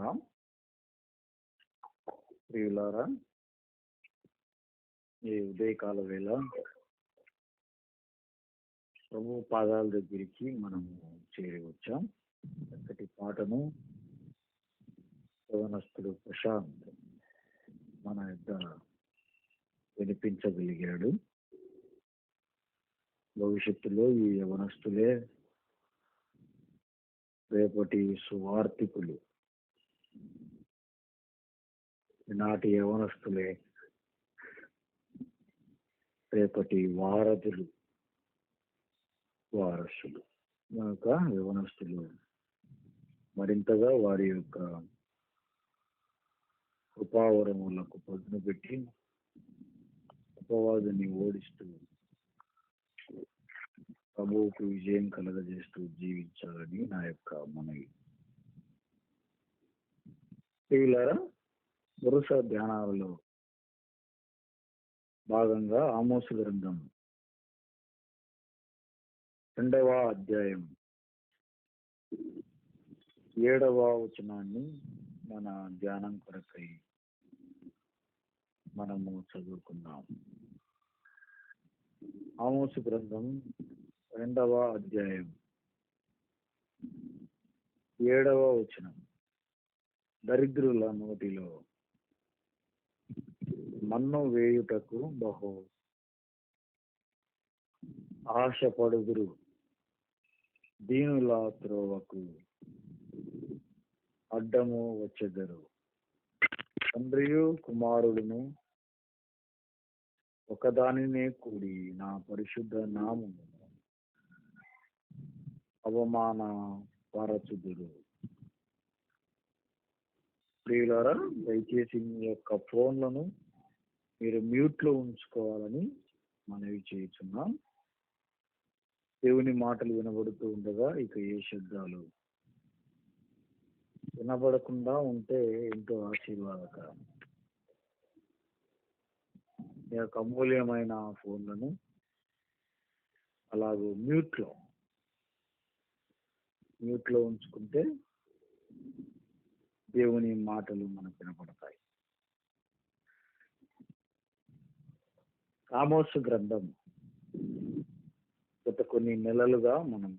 ఉందాం. ప్రియులారా, ఈ ఉదయకాల వేళ ప్రభు పాదాల దగ్గరికి మనము చేరి వచ్చాం. చక్కటి పాటను యవనస్తుడు ప్రశాంత్ మన యొక్క వినిపించగలిగాడు. భవిష్యత్తులో ఈ యవనస్తులే రేపటి సువార్థికులు, ఈనాటి యవనస్తులే రేపటి వారధులు, వారసులు. కనుక యవనస్తులు మరింతగా వారి యొక్క కృపావరములకు పదును పెట్టి అపవాదిని ఓడిస్తూ ప్రభువుకు విజయం కలగజేస్తూ జీవించాలని నా యొక్క మనవి. ప్రియులారా, వరుస ధ్యానాలలో భాగంగా ఆమోసు గ్రంథం 2వ అధ్యాయం 7వ వచనాన్ని మన ధ్యానం కొరకై మనము చదువుకుందాం. ఆమోసు గ్రంథం 2వ అధ్యాయం 7వ వచనం. దరిద్రుల నోటిలో మన్ను వేయుటకు బహు ఆశపడుదురు, దీనుల త్రోవకు అడ్డము వచ్చెదరు. తండ్రియు కుమారుడును ఒకదానినే కూడి నా పరిశుద్ధ నామమును అవమాన పరచుదురు. ప్రియులారా, దయచేసి మీ యొక్క ఫోన్లను మీరు మ్యూట్లో ఉంచుకోవాలని మనవి చేస్తున్నాం. దేవుని మాటలు వినబడుతూ ఉండగా ఇక ఏ శబ్దాలు వినబడకుండా ఉంటే ఎంతో ఆశీర్వాదకరం. ఈ యొక్క అమూల్యమైన ఫోన్లను అలాగే మ్యూట్లో ఉంచుకుంటే దేవుని మాటలు మనకు వినపడతాయి. ఆమోసు గ్రంథం గత కొన్ని నెలలుగా మనం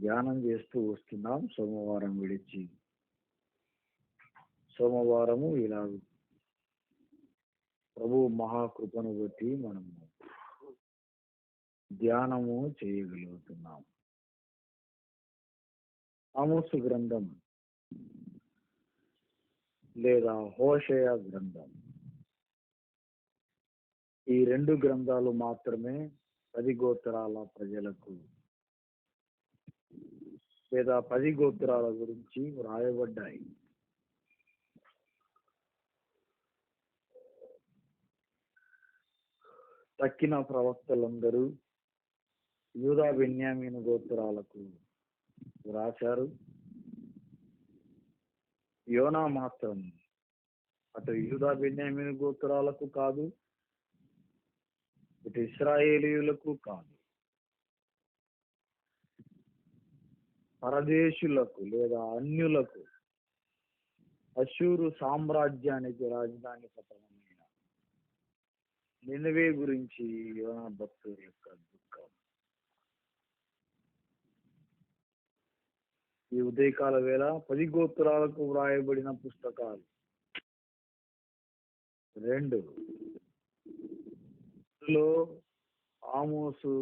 ధ్యానం చేస్తూ వస్తున్నాం. సోమవారం విడిచి సోమవారము ఇలా ప్రభు మహాకృపను బట్టి మనము ధ్యానము చేయగలుగుతున్నాం. ఆమోసు గ్రంథం లేదా హోషేయ గ్రంథం, ఈ 2 గ్రంథాలు మాత్రమే 10 గోత్రాల ప్రజలకు లేదా 10 గోత్రాల గురించి వ్రాయబడ్డాయి. తక్కిన ప్రవక్తలందరూ యూదా బెన్యామీను గోత్రాలకు వ్రాశారు. యోనా మాత్రం అటు యూదా బెన్యామీను గోత్రాలకు కాదు, ఇటు ఇశ్రాయేలీయులకు కాదు, పరదేశులకు లేదా అన్యులకు, అష్షూరు సామ్రాజ్యానికి రాజధాని పట్టణమైన నినవే గురించి యోనా భక్తుడి యొక్క దుఃఖం. ఈ ఉదయకాల వేళ 10 గోత్రాలకు వ్రాయబడిన పుస్తకాలు 2. ఇందులో ఆమోసు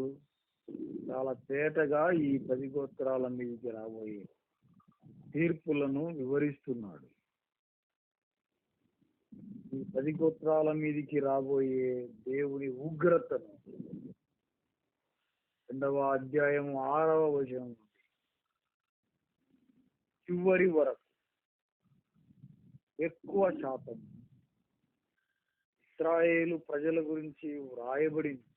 చాలా తేటగా ఈ 10 గోత్రాల మీదకి రాబోయే తీర్పులను వివరిస్తున్నాడు. ఈ 10 గోత్రాల మీదకి రాబోయే దేవుని ఉగ్రతను 2వ అధ్యాయం 6వ వచనం చివరి వరకు ఎక్కువ శాతం ఇశ్రాయేలు ప్రజల గురించి వ్రాయబడింది.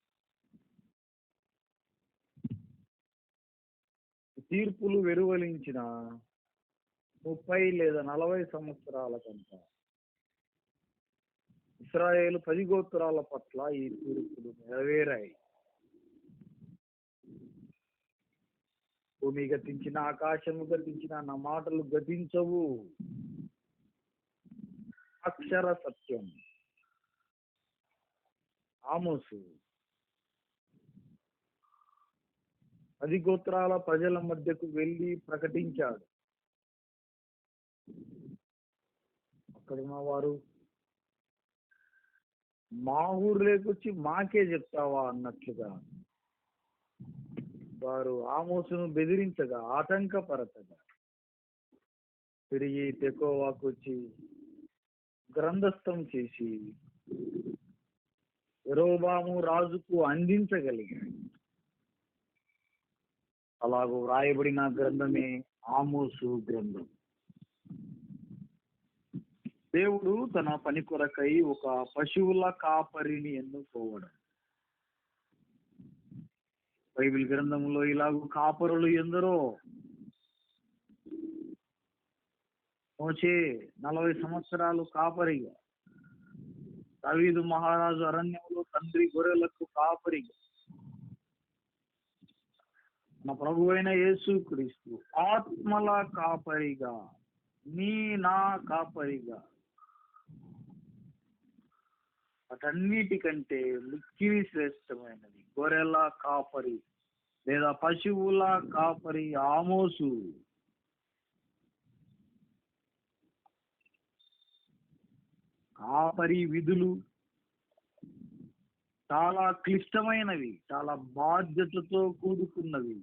తీర్పులు వెలువరించిన 30 లేదా 40 సంవత్సరాల కంట ఇశ్రాయేలు 10 గోత్రాల పట్ల ఈ తీర్పులు నెరవేరాయి. భూమి గతించిన, ఆకాశము గతించిన, నా మాటలు గతించవు. అక్షర సత్యం. ఆమోసు 10 గోత్రాల ప్రజల మధ్యకు వెళ్ళి ప్రకటించాడు. అక్కడున్న వారు మా ఊర్లోకి వచ్చి మాకే చెప్తావా అన్నట్లుగా వారు ఆమోసును బెదిరించగా, ఆటంకపరచగా, తిరిగి తెకోవాకు వచ్చి గ్రంథస్థం చేసి యెరోబాము రాజుకు అందించగలిగాడు. అలాగూ వ్రాయబడిన గ్రంథమే ఆమోసు గ్రంథం. దేవుడు తన పని కొరకై ఒక పశువుల కాపరిని ఎన్నుకోవడం. బైబిల్ గ్రంథంలో ఇలాగూ కాపరులు ఎందరో. మోషే 40 సంవత్సరాలు కాపరిగా, దావీదు మహారాజు అరణ్యంలో తండ్రి గొర్రెలకు కాపరిగా, మన ప్రభువైన యేసుక్రీస్తు ఆత్మల కాపరిగా, నా కాపరిగా, వాటన్నిటికంటే మిక్కిలి శ్రేష్టమైనది గొర్రెల కాపరి లేదా పశువుల కాపరి ఆమోసు. కాపరి విధులు చాలా క్లిష్టమైనవి, చాలా బాధ్యతతో కూడుకున్నవి.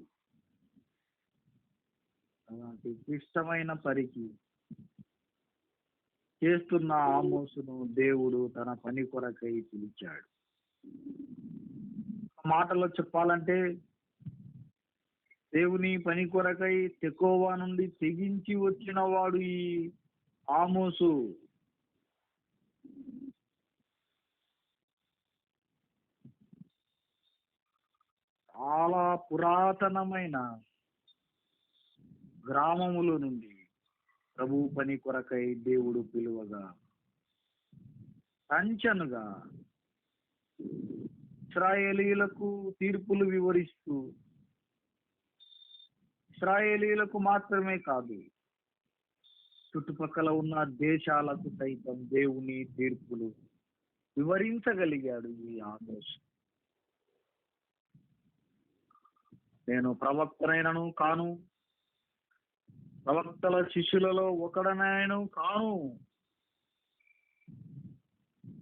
అలాంటి క్లిష్టమైన పనికి చేస్తున్న ఆమోసును దేవుడు తన పని కొరకై పిలిచాడు. మాటలో చెప్పాలంటే దేవుని పని కొరకై తెకోవా నుండి తెగించి వచ్చిన వాడు ఈ ఆమోసు. చాలా పురాతనమైన గ్రామముల నుండి ప్రభు పని కొరకై దేవుడు పిలువగా, సంచనుగా ఇశ్రాయేలీలకు తీర్పులు వివరిస్తూ, ఇశ్రాయేలీలకు మాత్రమే కాదు చుట్టుపక్కల ఉన్న దేశాలకు సైతం దేవుని తీర్పులు వివరించగలిగాడు ఈ ఆమోసు. నేను ప్రవక్తనైనను కాను, ప్రవక్తల శిష్యులలో ఒకడనైనను కాను,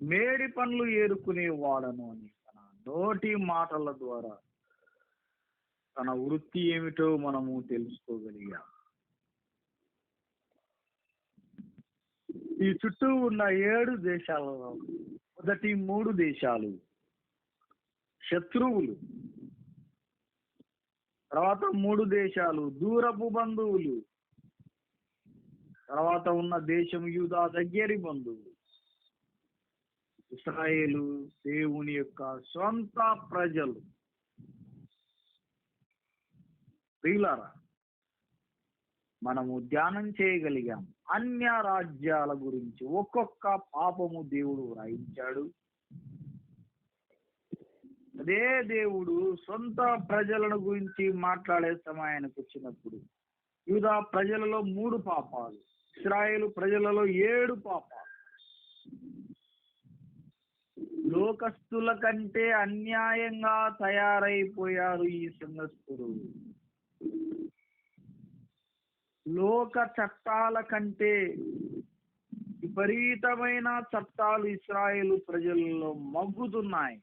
మేడి పండ్లు ఏరుకునే వాడను అని తన నోటి మాటల ద్వారా తన వృత్తి ఏమిటో మనము తెలుసుకోగలిగాం. ఈ చుట్టూ ఉన్న 7 దేశాలలో మొదటి 3 దేశాలు శత్రువులు, తర్వాత 3 దేశాలు దూరపు బంధువులు, తర్వాత ఉన్న దేశం యూదా దగ్గరి బంధువు. ఇశ్రాయేలు దేవుని యొక్క సొంత ప్రజలు. ప్రియులారా, మనము ధ్యానం చేయగలిగాం అన్య రాజ్యాల గురించి. ఒక్కొక్క పాపము దేవుడు వ్రాయించాడు. అదే దేవుడు సొంత ప్రజలను గురించి మాట్లాడే సమయానికి వచ్చినప్పుడు యూదా ప్రజలలో 3 పాపాలు, ఇశ్రాయేలు ప్రజలలో 7 పాపాలు. లోకస్తుల కంటే అన్యాయంగా తయారైపోయారు ఈ సంఘస్థులు. లోక చట్టాల కంటే విపరీతమైన చట్టాలు ఇశ్రాయేలు ప్రజలలో మగ్గుతున్నాయి.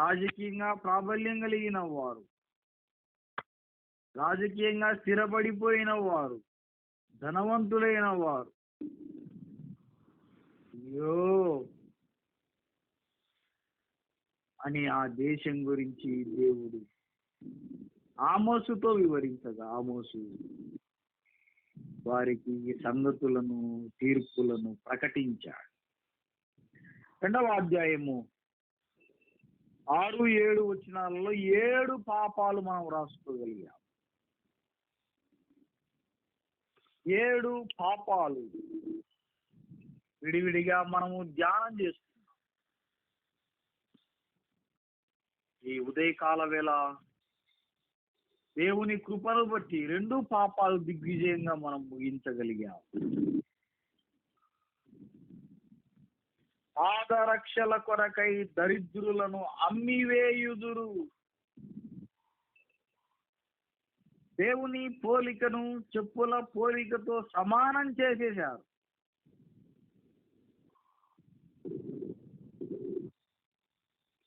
రాజకీయంగా ప్రాబల్యం కలిగిన వారు, రాజకీయంగా స్థిరపడిపోయిన వారు, ధనవంతులైన వారు, అయ్యో అని ఆ దేశం గురించి దేవుడు ఆమోసుతో వివరించగా, ఆమోసు వారికి ఈ సంగతులను, తీర్పులను ప్రకటించాడు. 2వ అధ్యాయము 6-7 వచనాలలో 7 పాపాలు మనం రాసుకోగలిగాం. 7 పాపాలు విడివిడిగా మనము ధ్యానం చేస్తున్నాం. ఈ ఉదయకాల వేళ దేవుని కృపను బట్టి రెండు పాపాలు దిగ్విజయంగా మనం ముగించగలిగాం. పాదరక్షల కొరకై దరిద్రులను అమ్మివేయుదురు. దేవుని పోలికను చెప్పుల పోలికతో సమానం చేసేశారు.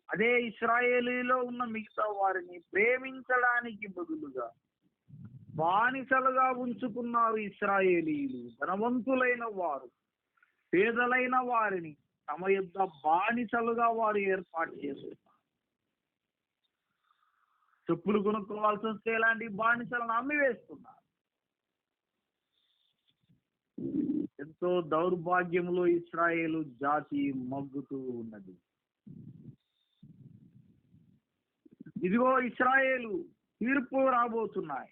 అదే ఇశ్రాయేలీలో ఉన్న మిగతా వారిని ప్రేమించడానికి బదులుగా బానిసలుగా ఉంచుకున్నారు. ఇశ్రాయేలీలు ధనవంతులైన వారు పేదలైన వారిని తమ యొద్ద బానిసలుగా వారు ఏర్పాటు చేసుకున్నారు. చెప్పులు కొనుక్కోవాల్సి వస్తే ఇలాంటి బానిసలను అమ్మివేస్తున్నారు. ఎంతో దౌర్భాగ్యంలో ఇశ్రాయేలు జాతి మగ్గుతూ ఉన్నది. ఇదిగో ఇశ్రాయేలు తీర్పు రాబోతున్నాయి.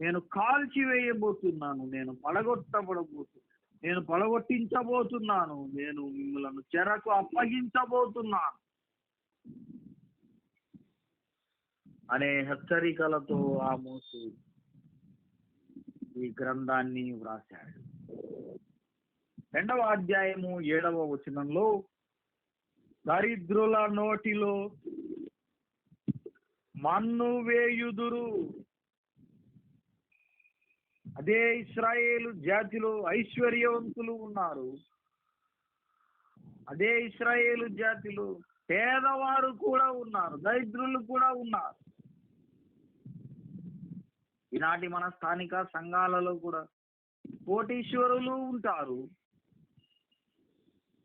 నేను కాల్చివేయబోతున్నాను, నేను పడగొట్టించబోతున్నాను, నేను మిమ్మల్ని చెరకు అప్పగించబోతున్నాను అనే హెచ్చరికలతో ఆమోసు ఈ గ్రంథాన్ని వ్రాశాడు. 2వ అధ్యాయము 7వ వచనంలో దరిద్రుల నోటిలో మన్ను వేయుదురు. అదే ఇశ్రాయేలు జాతిలో ఐశ్వర్యవంతులు ఉన్నారు. అదే ఇశ్రాయేలు జాతిలో పేదవారు కూడా ఉన్నారు, దరిద్రులు కూడా ఉన్నారు. ఈనాటి మన స్థానిక సంఘాలలో కూడా కోటీశ్వరులు ఉంటారు,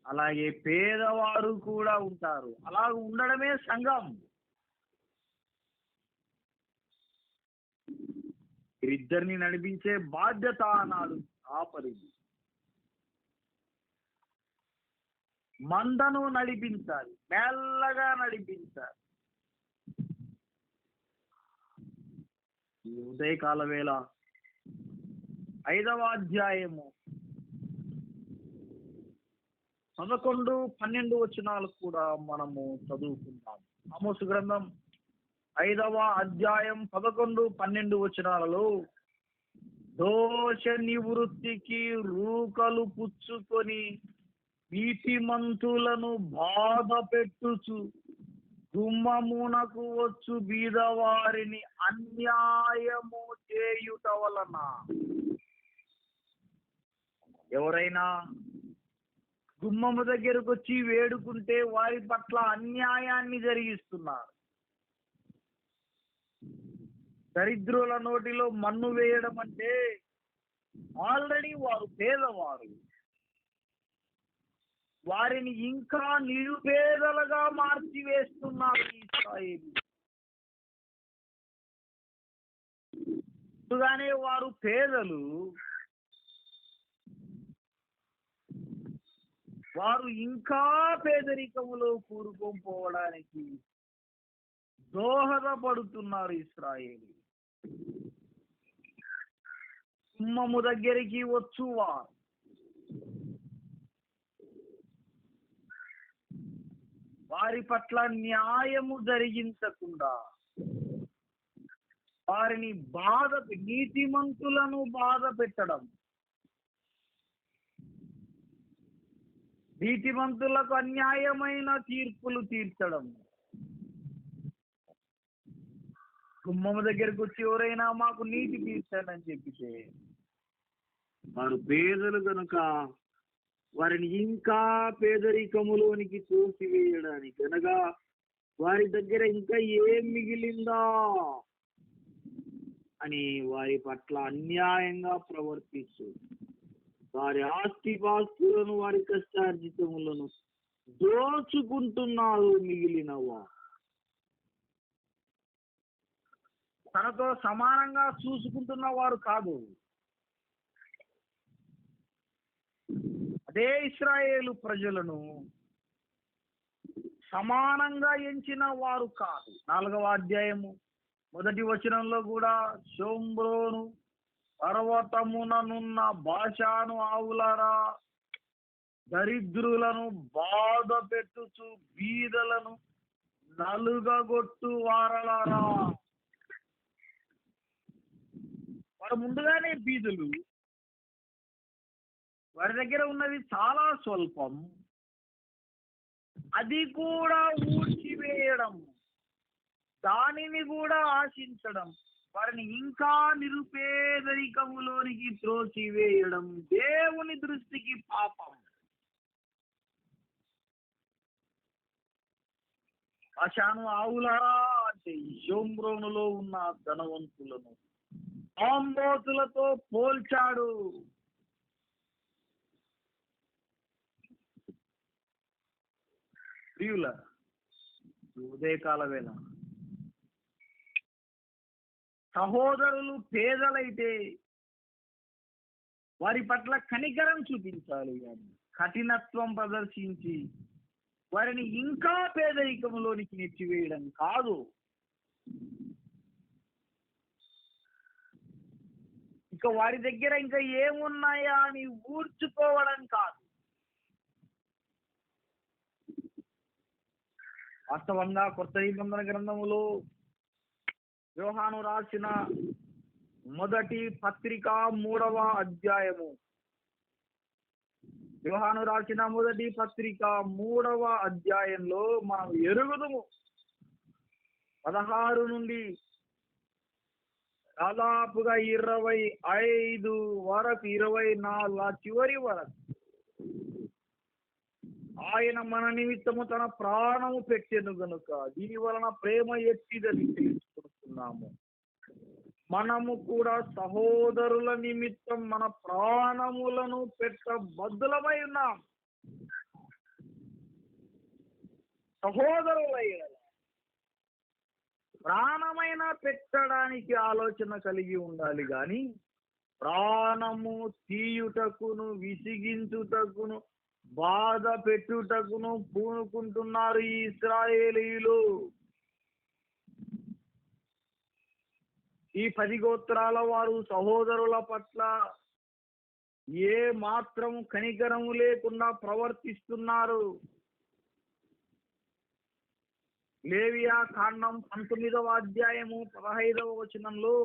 అలాగే పేదవారు కూడా ఉంటారు. అలా ఉండడమే సంఘం. ఇద్దరిని నడిపించే బాధ్యత అన్నాడు కాపరిది. మందను నడిపించాలి, మెల్లగా నడిపించాలి. ఈ ఉదయకాల వేళ 5వ అధ్యాయము 11, 12 వచనాలు కూడా మనము చదువుకుందాం. ఆమోసు గ్రంథం 5వ అధ్యాయం 11, 12 వచనాలలో దోష నివృత్తికి రూకలు పుచ్చుకొని నీతిమంతులను బాధ పెట్టుచు గుమ్మమునకు వచ్చు బీదవారిని అన్యాయము చేయుట వలన. ఎవరైనా గుమ్మము దగ్గరకు వచ్చి వేడుకుంటే వారి పట్ల అన్యాయాన్ని జరిగిస్తున్నారు. దరిద్రుల నోటిలో మన్ను వేయడం అంటే ఆల్రెడీ వారు పేదవారు, వారిని ఇంకా నిరుపేదలుగా మార్చివేస్తున్నారు ఇశ్రాయేలు. ముందుగానే వారు పేదలు, వారు ఇంకా పేదరికములో కూరుకుపోవడానికి దోహదపడుతున్నారు ఇశ్రాయేలు. గుమ్మము దగ్గరికి వచ్చువారు వారి పట్ల న్యాయము జరిగించకుండా వారిని నీతిమంతులను బాధ పెట్టడం, నీతిమంతులకు అన్యాయమైన తీర్పులు తీర్చడం. గుమ్మము దగ్గరకు వచ్చి ఎవరైనా మాకు నీతి తీర్చానని చెప్పితే వారు పేదలు కనుక వారిని ఇంకా పేదరికములోనికి తోసివేయడానికి, అనగా వారి దగ్గర ఇంకా ఏం మిగిలిందా అని వారి పట్ల అన్యాయంగా ప్రవర్తిస్తూ వారి ఆస్తిపాస్తులను, వారి కష్టార్జితములను దోచుకుంటున్నారు. మిగిలినవా తనతో సమానంగా చూసుకుంటున్న వారు కాదు. అదే ఇశ్రాయేలు ప్రజలను సమానంగా ఎంచిన వారు కాదు. 4వ అధ్యాయము 1వ వచనంలో కూడా షోమ్రోను పర్వతముననున్న బాషాను ఆవులారా, దరిద్రులను బాధ పెట్టుచు బీదలను నలుగగొట్టు వారలారా. వారు ముందుగానే బీదులు, వారి దగ్గర ఉన్నది చాలా స్వల్పం, అది కూడా ఊడ్చివేయడం, దానిని కూడా ఆశించడం, వారిని ఇంకా నిరుపేదరికములోనికి త్రోసివేయడం దేవుని దృష్టికి పాపం. అశాను ఆవులారా అంటే షోమ్రోనులో ఉన్న ధనవంతులను ఆంబోతులతో పోల్చాడు. ప్రియుల ఉదయకాల వేళ సహోదరులు పేదలైతే వారి పట్ల కనికరం చూపించాలి కానీ కఠినత్వం ప్రదర్శించి వారిని ఇంకా పేదరికంలోనికి నెట్టివేయడం కాదు. ఇక వారి దగ్గర ఇంకా ఏమున్నాయా అని ఊడ్చుకోవడం కాదు. వాస్తవంగా కొత్త నిబంధన గ్రంథములో యోహాను రాసిన మొదటి పత్రిక 3వ అధ్యాయము, యోహాను రాసిన మొదటి పత్రిక 3వ అధ్యాయంలో మనం ఎరుగుదుము 16 నుండి దాదాపుగా 25 వరకు 24 చివరి వరకు ఆయన మన నిమిత్తము తన ప్రాణము పెట్టెను గనుక దీని వలన ప్రేమ ఎట్టిదని తెలుసుకుంటున్నాము. మనము కూడా సహోదరుల నిమిత్తం మన ప్రాణములను పెట్టబద్దులమై ఉన్నాం. సహోదరులయ్య ప్రాణమైన పెట్టడానికి ఆలోచన కలిగి ఉండాలి కానీ ప్రాణము తీయుటకును విసిగించుటకును బాధ పెట్టుటకును పూనుకుంటున్నారు ఈ ఇశ్రాయేలీయులు. ఈ 10 గోత్రాల వారు సహోదరుల పట్ల ఏ మాత్రం కనికరము లేకుండా ప్రవర్తిస్తున్నారు. లేవియా కాండం 19వ అధ్యాయము 15వ వచనంలో,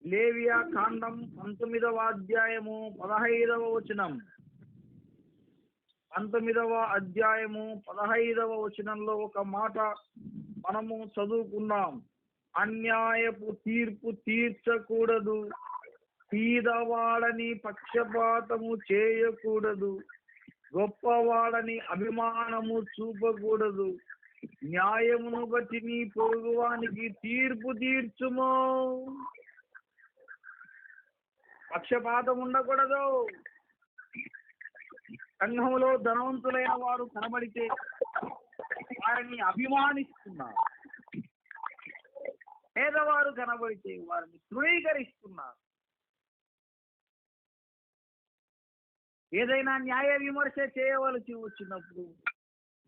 లేవియా కాండం 19వ అధ్యాయము 15వ వచనం, 19వ అధ్యాయము 15వ వచనంలో ఒక మాట మనము చదువుకున్నాం. అన్యాయపు తీర్పు తీర్చకూడదు, పేదవాడని పక్షపాతము చేయకూడదు, గొప్పవాడని అభిమానము చూపకూడదు, న్యాయమును బట్టి నీ పొరుగువానికి తీర్పు తీర్చుము. పక్షపాతం ఉండకూడదు. సంఘంలో ధనవంతులైన వారు కనబడితే వారిని అభిమానిస్తున్నారు, పేదవారు కనబడితే వారిని తృణీకరిస్తున్నారు. ఏదైనా న్యాయ విమర్శ చేయవలసి వచ్చినప్పుడు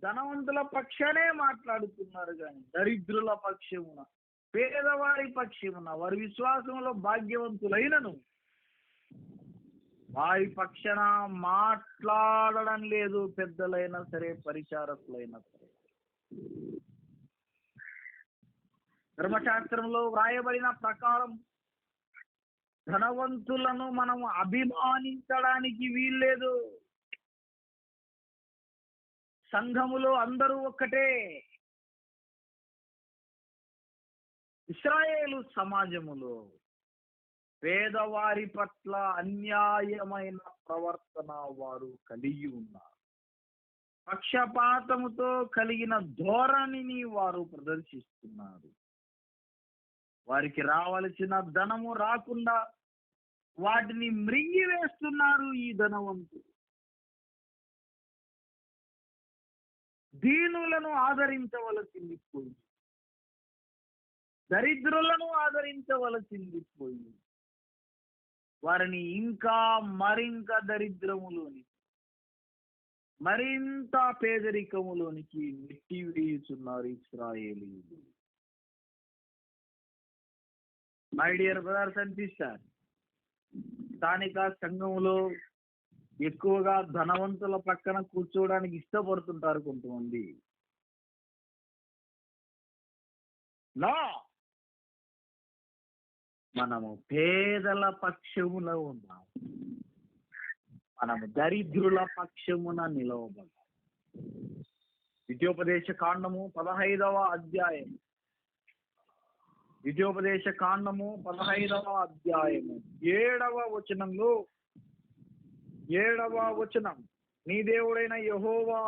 ధనవంతుల పక్షానే మాట్లాడుతున్నారు కానీ దరిద్రుల పక్షమున, పేదవారి పక్షమున, వారి విశ్వాసంలో భాగ్యవంతులైనను వారి పక్షాన మాట్లాడడం లేదు. పెద్దలైనా సరే, పరిచారకులైనా సరే. ధర్మశాస్త్రంలో వ్రాయబడిన ప్రకారం ధనవంతులను మనం అభిమానించడానికి వీల్లేదు. సంఘములో అందరూ ఒక్కటే. ఇశ్రాయేలు సమాజములో పేదవారి పట్ల అన్యాయమైన ప్రవర్తన వారు కలిగి ఉన్నారు. పక్షపాతముతో కలిగిన ధోరణిని వారు ప్రదర్శిస్తున్నారు. వారికి రావలసిన ధనము రాకుండా వాటిని మృంగివేస్తున్నారు ఈ ధనవంతులు. దీనులను ఆదరించవలసింది పోయి, దరిద్రులను ఆదరించవలసింది పోయి వారిని ఇంకా మరింత దరిద్రములోని, మరింత పేదరికములోనికి నెట్టివేయుచున్నారు ఇశ్రాయేలీయులు. My dear brothers and sisters, స్థానిక సంఘములో ఎక్కువగా ధనవంతుల పక్కన కూర్చోవడానికి ఇష్టపడుతుంటారు కొంతమంది. నా మనము పేదల పక్షమున ఉన్నాం, మనము దరిద్రుల పక్షమున నిలవబడ్డాం. ద్వితీయోపదేశ కాండము 15వ అధ్యాయం, ద్వితీయోపదేశ కాండము 15వ అధ్యాయము 7వ వచనంలో, 7వ వచనం, నీ దేవుడైన యెహోవా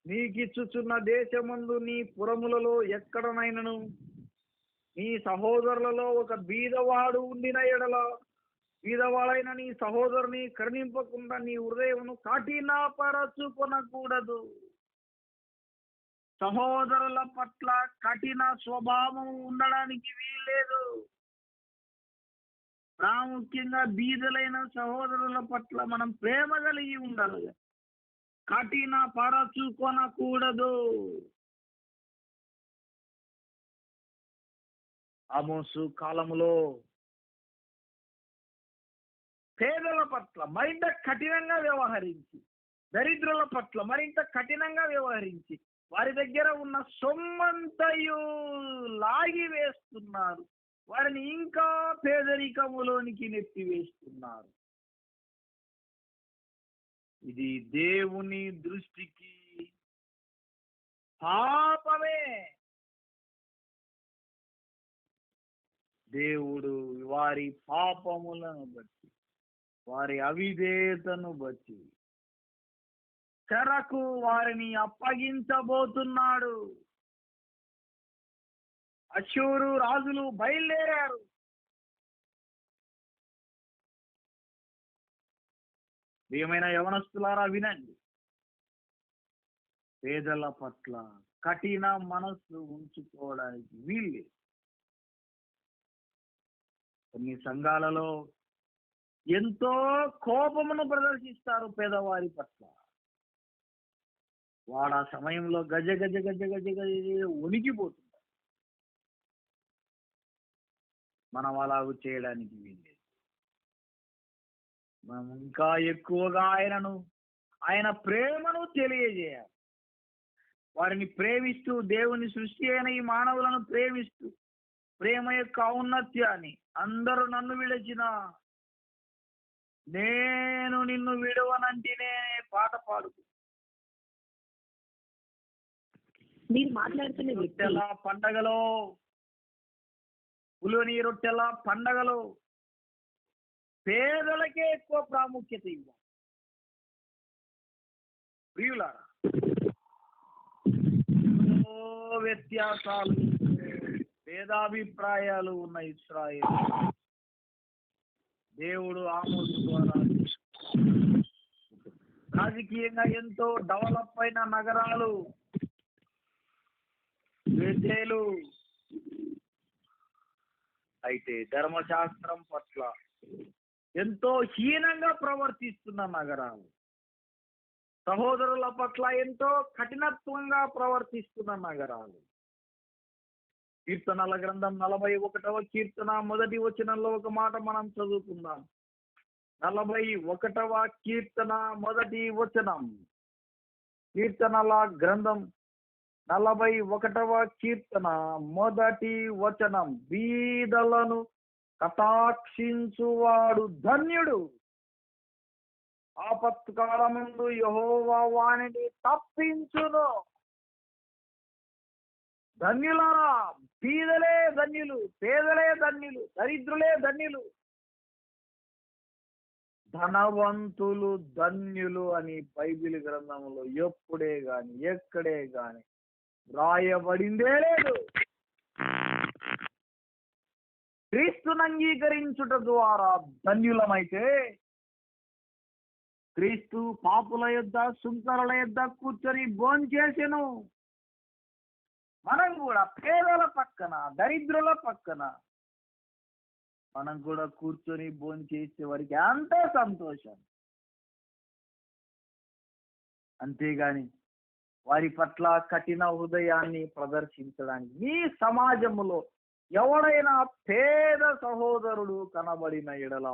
నీకిచ్చుచున్న దేశమందు నీ పురములలో ఎక్కడనైనను నీ సహోదరులలో ఒక బీదవాడు ఉండిన ఎడల, బీదవాడైన నీ సహోదరుని కరుణింపకుండా నీ హృదయమును కఠినపరచుకొనకూడదు. సహోదరుల పట్ల కఠిన స్వభావం ఉండడానికి వీల్లేదు. ప్రాముఖ్యంగా బీదలైన సహోదరుల పట్ల మనం ప్రేమ కలిగి ఉండాలి, కఠిన పరచుకొనకూడదు. ఆమోసు కాలములో పేదల పట్ల మరింత కఠినంగా వ్యవహరించి, దరిద్రుల పట్ల మరింత కఠినంగా వ్యవహరించి, వారి దగ్గర ఉన్న సొమ్మంతయు లాగి వేస్తున్నారు, వారిని ఇంకా పేదరికములోనికి నెట్టివేస్తున్నారు. ఇది దేవుని దృష్టికి పాపమే. దేవుడు వారి పాపములను బట్టి, వారి అవిధేయతను బట్టి చెరకు వారిని అప్పగించబోతున్నాడు. అష్షూరు రాజులు బయలుదేరారు. ప్రియమైన యవనస్తులారా వినండి, పేదల పట్ల కఠిన మనస్సు ఉంచుకోవడానికి వీల్లేదు. కొన్ని సంఘాలలో ఎంతో కోపమును ప్రదర్శిస్తారు పేదవారి పట్ల. వాడు ఆ సమయంలో గజ గజ గజ గజ గజ వణికిపోతుంటారు. మనం అలాగ చేయడానికి వీల్లేదు. మనం ఇంకా ఎక్కువగా ఆయన ప్రేమను తెలియజేయాలి. వారిని ప్రేమిస్తూ, దేవుని సృష్టి అయిన ఈ మానవులను ప్రేమిస్తూ, ప్రేమ యొక్క ఔన్నత్యాన్ని, అందరూ నన్ను విడిచిన నేను నిన్ను విడవనంటినే పాట పాడుతూ, మీరు మాట్లాడుతున్న రొట్టెల పండగలో, పులిని రొట్టెల పండగలో పేదలకే ఎక్కువ ప్రాముఖ్యత ఇవ్వాలి. ప్రియులారా, వ్యత్యాసాలు, భేదాభిప్రాయాలు ఉన్న ఇశ్రాయేలు దేవుడు ఆమోసు ద్వారా రాజకీయంగా ఎంతో డెవలప్ అయిన నగరాలు, బేతేలు, అయితే ధర్మశాస్త్రం పట్ల ఎంతో హీనంగా ప్రవర్తిస్తున్న నగరాలు, సహోదరుల పట్ల ఎంతో కఠినత్వంగా ప్రవర్తిస్తున్న నగరాలు. కీర్తనల గ్రంథం 41వ కీర్తన 1వ వచనంలో ఒక మాట మనం చదువుకుందాం. 41వ కీర్తన 1వ వచనం. కీర్తనల గ్రంథం 41వ కీర్తన 1వ వచనం. బీదలను కటాక్షించువాడు ధన్యుడు, ఆపత్కాలమందు యెహోవా వానిని తప్పించును. ధన్యులారా, బీదలే ధన్యులు, పేదలే ధన్యులు, దరిద్రులే ధన్యులు, ధనవంతులు ధన్యులు అని బైబిల్ గ్రంథంలో ఎప్పుడే గాని ఎక్కడే గాని రాయబడిందే లేదు. క్రీస్తును అంగీకరించుట ద్వారా ధన్యులమైతే, క్రీస్తు పాపుల యొద్ద, సుంకరుల యొద్ద కూర్చొని భోంచేసెను. మనం కూడా పేదల పక్కన, దరిద్రుల పక్కన మనం కూడా కూర్చొని భోంచేసే వారికి అంతే సంతోషం. అంతేగాని వారి పట్ల కఠిన హృదయాన్ని ప్రదర్శించడానికి మీ సమాజంలో ఎవడైనా పేద సహోదరుడు కనబడిన ఎడల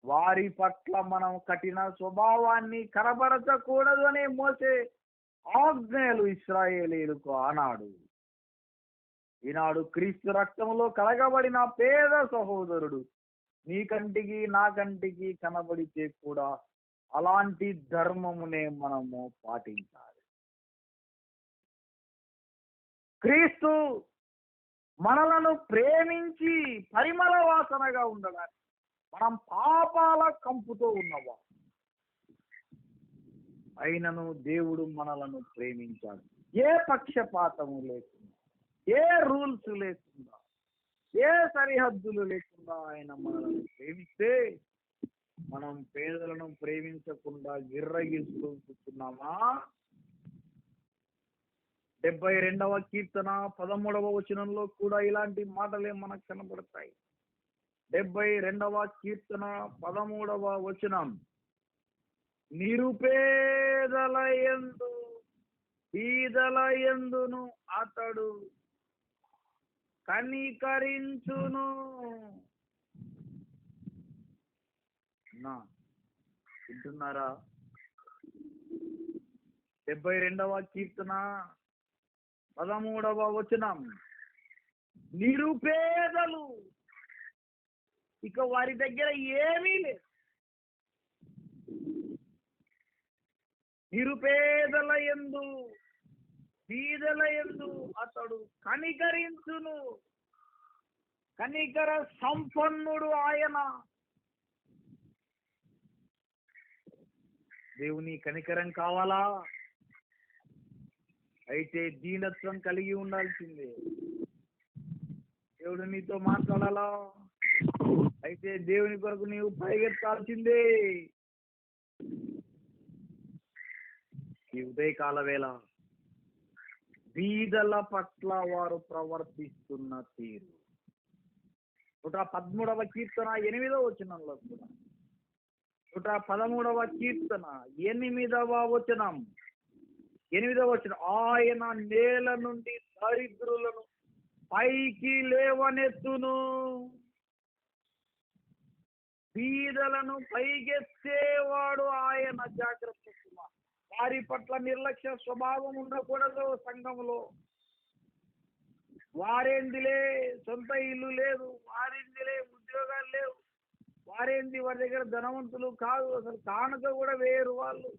వారి పట్ల మనం కఠిన స్వభావాన్ని కనబరచకూడదు అనే మోసే ఆజ్ఞలు ఇశ్రాయేలీయులకు ఆనాడు. ఈనాడు క్రీస్తు రక్తంలో కలగబడిన పేద సహోదరుడు నీ కంటికి నా కంటికి కనబడితే కూడా అలాంటి ధర్మమునే మనము పాటించాలి. క్రీస్తు మనలను ప్రేమించి పరిమళ వాసనగా ఉండడానికి మనం పాపాల కంపుతో ఉన్నవా అయినను దేవుడు మనలను ప్రేమించాడు. ఏ పక్షపాతము లేకుండా, ఏ రూల్స్ లేకుండా, ఏ సరిహద్దులు లేకుండా ఆయన మనలను ప్రేమిస్తే మనం పేదలను ప్రేమించకుండా గిర్రగిస్తూ కూర్చున్నామా? 72వ కీర్తన 13వ వచనంలో కూడా ఇలాంటి మాటలే మనకు కనబడతాయి. 72వ కీర్తన 13వ వచనం, నిరుపేదల యందు బీదల యందును అతడు కనికరించును. వింటున్నారా? 72వ కీర్తన 13వ వచనం, నిరుపేదలు, ఇక వారి దగ్గర ఏమీ లేదు. నిరుపేదల యందు బీదల యందు అతడు కనికరించును. కనికర సంపన్నుడు ఆయన. దేవుని కనికరం కావాలా? అయితే దీనత్వం కలిగి ఉండాల్సిందే. దేవుడు నీతో మాట్లాడాలా? అయితే దేవుని కొరకు నీవు పరిగెత్తాల్సిందే. ఈ ఉదయకాల వేళ బీదల పట్ల వారు ప్రవర్తిస్తున్న తీరు 113వ కీర్తన 8వ వచనంలో కూడా, 113వ కీర్తన 8వ వచనం, 8వ వచనం, ఆయన నేల నుండి దరిద్రులను పైకి లేవనెత్తును. బీదలను పైకెత్తేవాడు ఆయన. జాగ్రత్త సుమా. వారి పట్ల నిర్లక్ష్య స్వభావం ఉండకూడదు. సంఘంలో వారేందిలే, సొంత ఇల్లు లేదు, వారేందిలే, ఉద్యోగాలు లేవు, వారేంది, వారి దగ్గర ధనవంతులు కాదు, అసలు కానుక కూడా వేరు వాళ్ళు.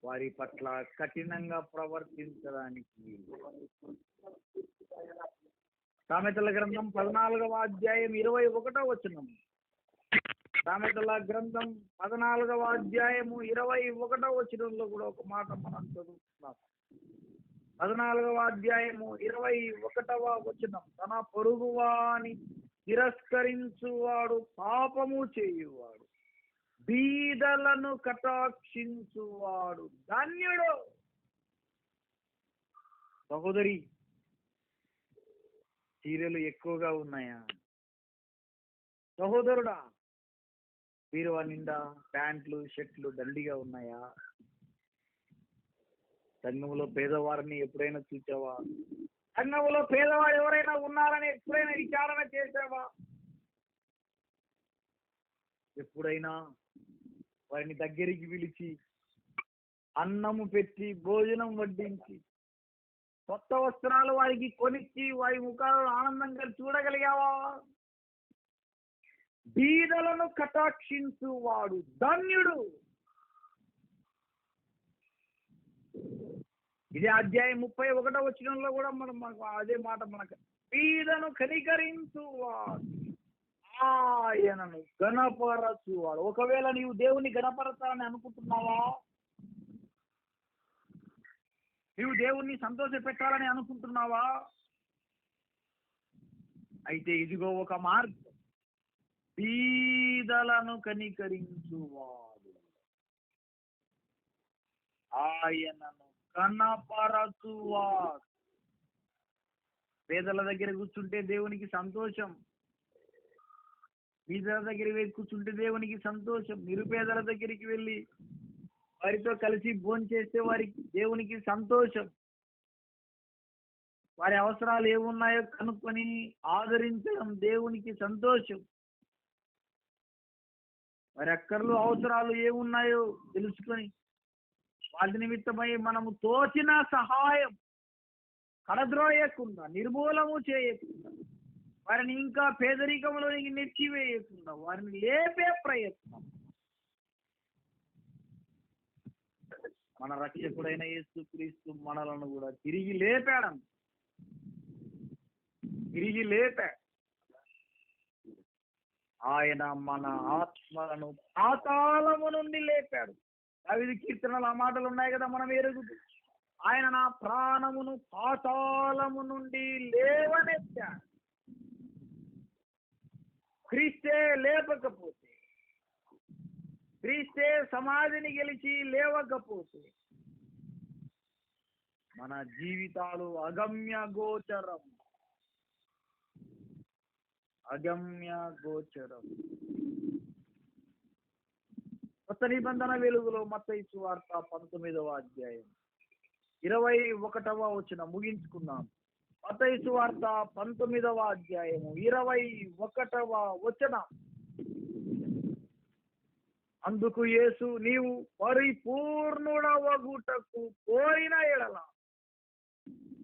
వారి పట్ల కఠినంగా ప్రవర్తించడానికి సామెతల గ్రంథం 14వ అధ్యాయం 21వ వచనం, సామెతల గ్రంథం 14వ అధ్యాయము 21వ వచనంలో కూడా ఒక మాట మనం చదువుతున్నాం. 14వ అధ్యాయము 21వ వచనం, తన పొరుగువాని తిరస్కరించువాడు పాపము చేయువాడు, బీదలను కటాక్షించువాడు ధన్యుడు. సహోదరి, చీరలు ఎక్కువగా ఉన్నాయా? సహోదరుడా, బీరువా నిండా ప్యాంట్లు షర్ట్లు దండిగా ఉన్నాయా? సంఘంలో పేదవారిని ఎప్పుడైనా చూసావా? సంఘంలో పేదవారు ఎవరైనా ఉన్నారని ఎప్పుడైనా విచారణ చేసావా? ఎప్పుడైనా వారిని దగ్గరికి పిలిచి అన్నము పెట్టి భోజనం వడ్డించి కొత్త వస్త్రాలు వారికి కొనిచ్చి వారి ముఖాలను ఆనందంగా చూడగలిగావా? బీదలను కటాక్షించువాడు ధన్యుడు. ఇదే అధ్యాయం 31వ వచనంలో కూడా మనకు అదే మాట, మనకు బీదను కనికరించువాడు ఆయనను గణపరచువాడు. ఒకవేళ నీవు దేవుని గణపరచాలని అనుకుంటున్నావా? నీవు దేవుణ్ణి సంతోష పెట్టాలని అనుకుంటున్నావా? అయితే ఇదిగో ఒక మార్గం, బీదలను కనికరించువాడు ఆయనను గణపరచువాడు. పేదల దగ్గర కూర్చుంటే దేవునికి సంతోషం, బీదల దగ్గర కూర్చుంటే దేవునికి సంతోషం. నిరుపేదల దగ్గరికి వెళ్ళి వారితో కలిసి భోంచేస్తే వారికి దేవునికి సంతోషం. వారి అవసరాలు ఏమున్నాయో కనుక్కొని ఆదరించడం దేవునికి సంతోషం. వారి అక్కర్లు అవసరాలు ఏమున్నాయో తెలుసుకొని వాటి నిమిత్తమై మనము తోచిన సహాయం కడద్రోయకుండా, నిర్మూలము చేయకుండా, వారిని ఇంకా పేదరికంలోనికి నెచ్చివేయకుండా వారిని లేపే ప్రయత్నం మన రక్షకుడైన యేసుక్రీస్తు మనలను కూడా తిరిగి లేపాడు. ఆయన మన ఆత్మలను పాతాళము నుండి లేపాడు. దావీదు కీర్తనలు ఆ మాటలు ఉన్నాయి కదా, మనం ఎరుగుదు. ఆయన నా ప్రాణమును పాతాళము నుండి లేవనెత్తాడు. క్రీస్తే లేపకపోతే, క్రీస్తే సమాధిని గెలిచి లేవకపోతే మన జీవితాలు అగమ్య గోచరం. కొత్త నిబంధన వెలుగులో మత్తయి సువార్త 19వ అధ్యాయం 21వ వచనం ముగించుకున్నాం. మత్తయి సువార్త 19వ అధ్యాయము 21వ వచనం. అందుకు యేసు, నీవు పరిపూర్ణుడవగుటకు పోయిన ఎడల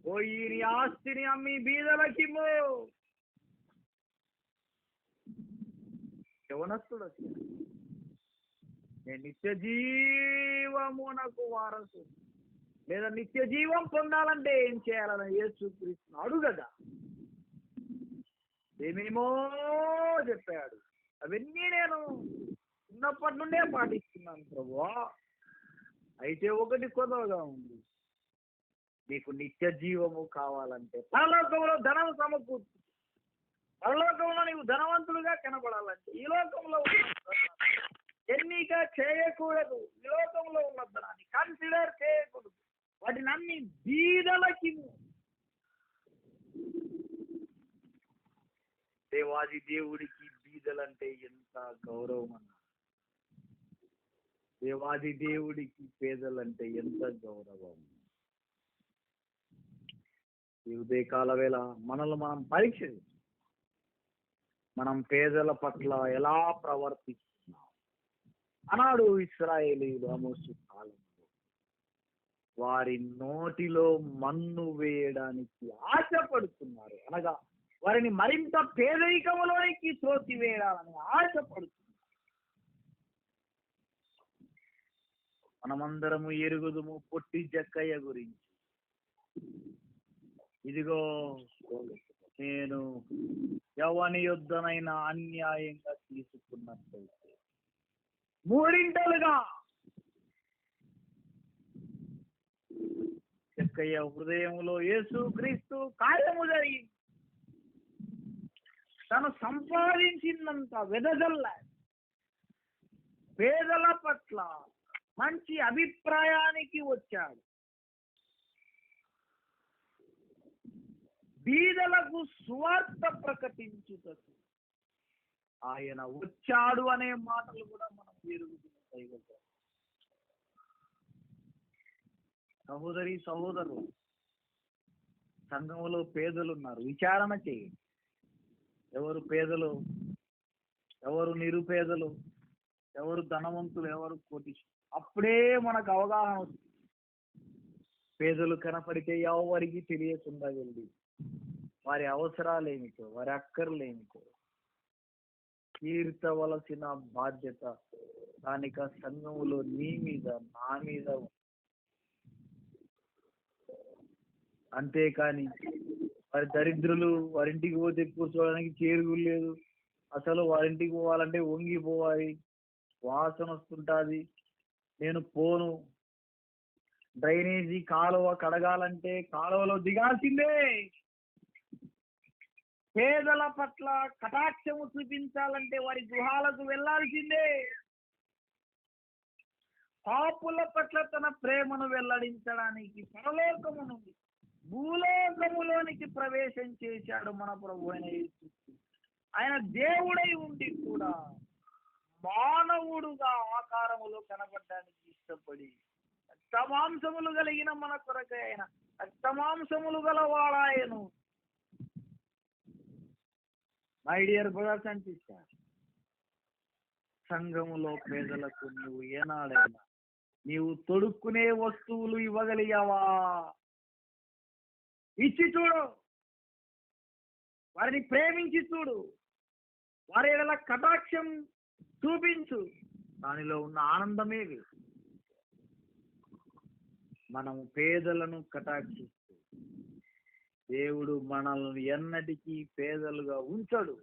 పోయి నీ ఆస్తిని అమ్మి బీదలకిమ్ము. యవనస్తుడు నేను నిత్య జీవమునకు వారసు, లేదా నిత్య జీవం పొందాలంటే ఏం చేయాలని యేసుక్రీస్తు అడుగగా ఏమేమో చెప్పాడు. అవన్నీ నేను చిన్నప్పటి నుండే పాటిస్తున్నాను ప్రభువా. అయితే ఒకటి కొత్తగా ఉంది, నీకు నిత్య జీవము కావాలంటే పరలోకంలో ధనం సమకూర్చు. పరలోకంలో నీవు ధనవంతుడుగా కనబడాలంటే ఈ లోకంలో ఎన్నిక చేయకూడదు. ఈ లోకంలో ఉన్న ధనాన్ని కన్సిడర్ చేయకూడదు. వాటిని అన్ని బీదలకి. దేవాది దేవుడికి బీదలంటే ఎంత గౌరవం అన్న. దేవాది దేవుడికి పేదలంటే ఎంత గౌరవం. ఈ ఉదయకాల వేళ మనల్ని మనం పరీక్ష, మనం పేదల పట్ల ఎలా ప్రవర్తిస్తున్నాం. అన్నాడు ఇశ్రాయేలీయులు ఆమోసు కాలంలో వారి నోటిలో మన్ను వేయడానికి ఆశపడుతున్నారు, అనగా వారిని మరింత పేదరికంలోనికి త్రోసివేయాలని ఆశపడుతున్నారు. మనమందరము ఎరుగుదుము పొట్టి జక్కయ్య గురించి. ఇదిగో నేను ఎవని యుద్ధనైనా అన్యాయంగా తీసుకున్నట్లయితే మూడింతలుగా జక్కయ్య హృదయంలో యేసుక్రీస్తు కార్యము జరిగింది. తను సంపాదించిందంత వెదజల్ల పేదల పట్ల మంచి అభిప్రాయానికి వచ్చాడు. బీదలకు సువార్త ప్రకటించుటకు ఆయన వచ్చాడు అనే మాటలు కూడా మనం ఎరుగుతున్నాయి. సహోదరి సహోదరులు, సంఘంలో పేదలు ఉన్నారు, విచారణ చేయండి. ఎవరు పేదలు, ఎవరు నిరుపేదలు, ఎవరు ధనవంతులు, ఎవరు కోటీశ్వరులు. అప్పుడే మనకు అవగాహన వస్తుంది. పేదలు కనపడితే ఎవరికి తెలియకుండా వెళ్ళి వారి అవసరాలేమిటో, వారి అక్కర్లేమిటో తీర్చవలసిన బాధ్యత స్థానిక సంఘములో నీ మీద, నా మీద. అంతేకాని వారి దరిద్రులు వారింటికి పోతే కూర్చోవడానికి చేరుగులు లేదు, అసలు వారింటికి పోవాలంటే వంగిపోవాలి, వాసన వస్తుంటుంది, నేను పోను, డ్రైనేజీ కాలువ కడగాలంటే కాలువలో దిగాల్సిందే. పేదల పట్ల కటాక్షము చూపించాలంటే వారి గృహాలకు వెళ్లాల్సిందే. పాపుల పట్ల తన ప్రేమను వెల్లడించడానికి పరలోకము నుండి భూలోకములోనికి ప్రవేశం చేశాడు మన ప్రభు అయిన యేసుక్రీస్తు. ఆయన దేవుడై ఉండి కూడా మానవుడుగా ఆకారములో కనబడడానికి ఇష్టపడి రక్తమాంసములు కలిగిన మన కొరకై ఆయన రక్తమాంసములు గలవాడాయను. My dear brothers and sisters, సంఘములో పేదలకు నువ్వు ఏనాడైనా నీవు తొడుక్కునే వస్తువులు ఇవ్వగలిగావా? ఇచ్చి చూడు. వారిని ప్రేమించి చూడు. వారి ఎడల కటాక్షం చూపించు. దానిలో ఉన్న ఆనందమే వేరు. మనము పేదలను కటాక్షిస్తూ దేవుడు మనల్ని ఎన్నటికీ పేదలుగా ఉంచడు.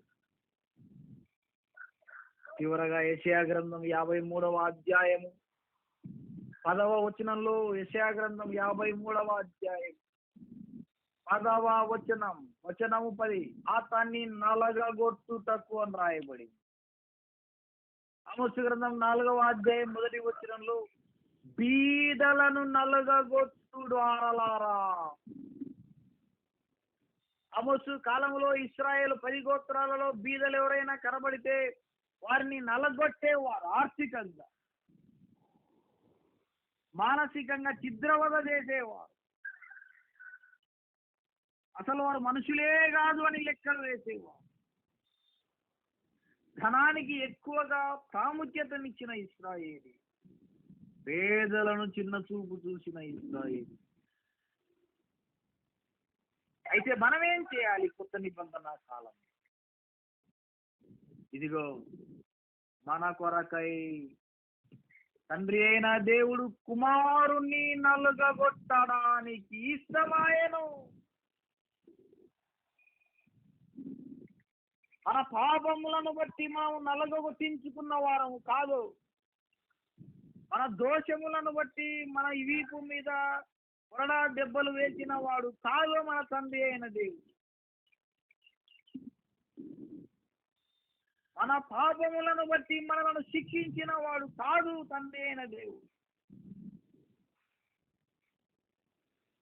చివరగా యెషయా గ్రంథం 53వ అధ్యాయము 10వ వచనంలో, యెషయా గ్రంథం 53వ అధ్యాయం 10వ వచనం, వచనము 10, అతన్ని నలగగొట్టుటకు అని రాయబడి. ఆమోసు గ్రంథం 4వ అధ్యాయం 1వ వచనంలో, బీదలను నలగగొట్టుడు ఆరలారా. ఆమోసు కాలంలో ఇశ్రాయేలు 10 గోత్రాలలో బీదలు ఎవరైనా కనబడితే వారిని నలగొట్టేవారు. ఆర్థికంగా, మానసికంగా ఛిద్రవద చేసేవారు. అసలు వారు మనుషులే కాదు అని లెక్కలు వేసేవారు. ధనానికి ఎక్కువగా ప్రాముఖ్యతనిచ్చిన ఇశ్రాయేలు, పేదలను చిన్న చూపు చూసిన ఇశ్రాయేలు. అయితే మనమేం చేయాలి? కొత్త నిబంధన కాలం, ఇదిగో మన కొరకై తండ్రి అయిన దేవుడు కుమారుణ్ణి నలుగగొట్టడానికి ఇష్టమాయను. మన పాపములను బట్టి మనం నలగొట్టించుకున్న వారము కాదు. మన దోషములను బట్టి మన వీపు మీద కొరడా దెబ్బలు వేసిన వాడు కాదు మన తండ్రి అయిన దేవుడు. మన పాపములను బట్టి మనలను శిక్షించిన వాడు కాదు తండ్రి అయిన దేవుడు.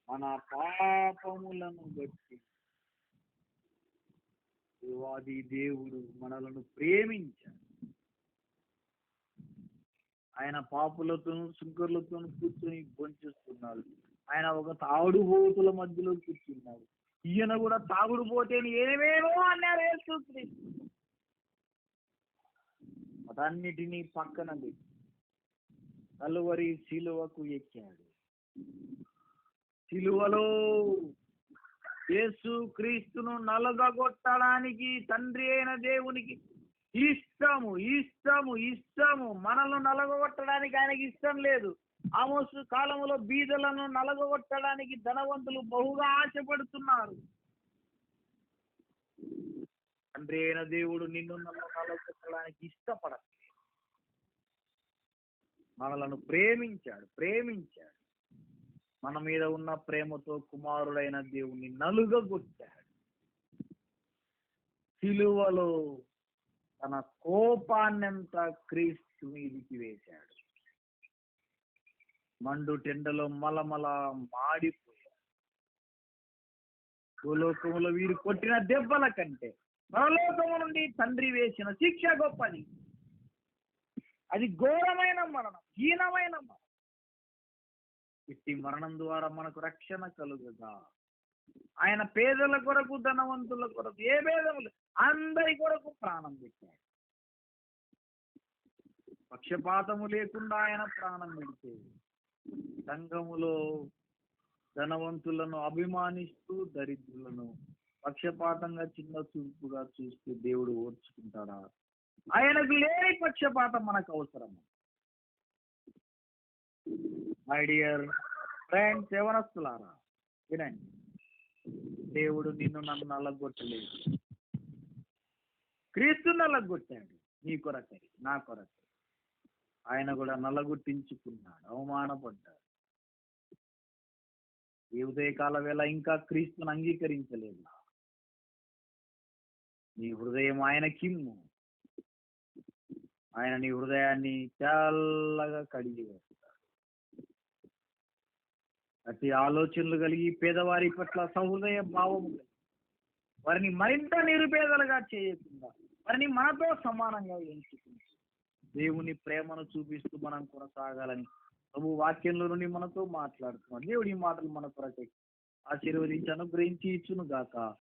మన పాపములను బట్టి దేవాది దేవుడు మనలను ప్రేమించాడు. ఆయన పాపులతోనూ శుంకర్లతోనూ కూర్చొని భోంచేస్తున్నాడు. ఆయన ఒక తాగుడుబోతుల మధ్యలో కూర్చున్నాడు. ఈయన కూడా తాగుడుపోతేని ఏమేమో అన్నారు యేసుక్రీస్తు. అటన్నిటినీ పక్కన పెట్టి కలువరి శిలువకు ఎక్కాడు. శిలువలో యేసు క్రీస్తును నలగగొట్టడానికి తండ్రి అయిన దేవునికి ఇష్టము ఇష్టము ఇష్టము. మనల్ని నలగొట్టడానికి ఆయనకి ఇష్టం లేదు. ఆమోసు కాలంలో బీదలను నలగొట్టడానికి ధనవంతులు బహుగా ఆశపడుతున్నారు. తండ్రి అయిన దేవుడు నిన్ను నన్ను నలగొట్టడానికి ఇష్టపడట్లేదు. మనలను ప్రేమించాడు. మన మీద ఉన్న ప్రేమతో కుమారుడైన దేవుణ్ణి నలుగగొట్టాడు. సిలువలో తన కోపాన్నంతా క్రీస్తు మీదికి వేశాడు. మండు టెండలో మలమల మాడిపోయాడు. భూలోకములో వీరు కొట్టిన దెబ్బల కంటే పరలోకము నుండి తండ్రి వేసిన శిక్ష గొప్పది. అది ఘోరమైన మరణం, హీనమైన మరణం. ఇట్టి మరణం ద్వారా మనకు రక్షణ కలుగుదా. ఆయన పేదల కొరకు, ధనవంతుల కొరకు, ఏ భేదములు, అందరి కొరకు ప్రాణం పెట్టాడు. పక్షపాతము లేకుండా ఆయన ప్రాణం పెడితే సంఘములో ధనవంతులను అభిమానిస్తూ దరిద్రులను పక్షపాతంగా చిన్న చూపుగా చూస్తూ దేవుడు ఓర్చుకుంటాడా? ఆయనకు లేని పక్షపాతం మనకు అవసరము. మై డియర్ ఫ్రెండ్స్, యవనస్తులారా వినండి. దేవుడు నిన్ను నన్ను నల్లగొట్టలేదు. క్రీస్తు నల్లగొట్టాడు నీ కొరకై, నా కొరకై. ఆయన కూడా నల్లగొట్టించుకున్నాడు, అవమానపడ్డాడు. ఈ ఉదయకాల వేళ ఇంకా క్రీస్తుని అంగీకరించలేదు. నీ హృదయం ఆయనకిమ్ము. ఆయన నీ హృదయాన్ని చల్లగా కడిగి వేస్తాడు. అట్టి ఆలోచనలు కలిగి పేదవారి పట్ల సహృదయ భావము కలిగి వారిని మరింత నిరుపేదలుగా చేయకుండా వారిని మనతో సమానంగా ఎంచుకుంది దేవుని ప్రేమను చూపిస్తూ మనం కొనసాగాలని ప్రభు వాక్యంలో నుండి మనతో మాట్లాడుతున్నాడు. దేవుడి మాటలు మన కొరకై ఆశీర్వదించి అనుగ్రహించి ఇచ్చును గాక.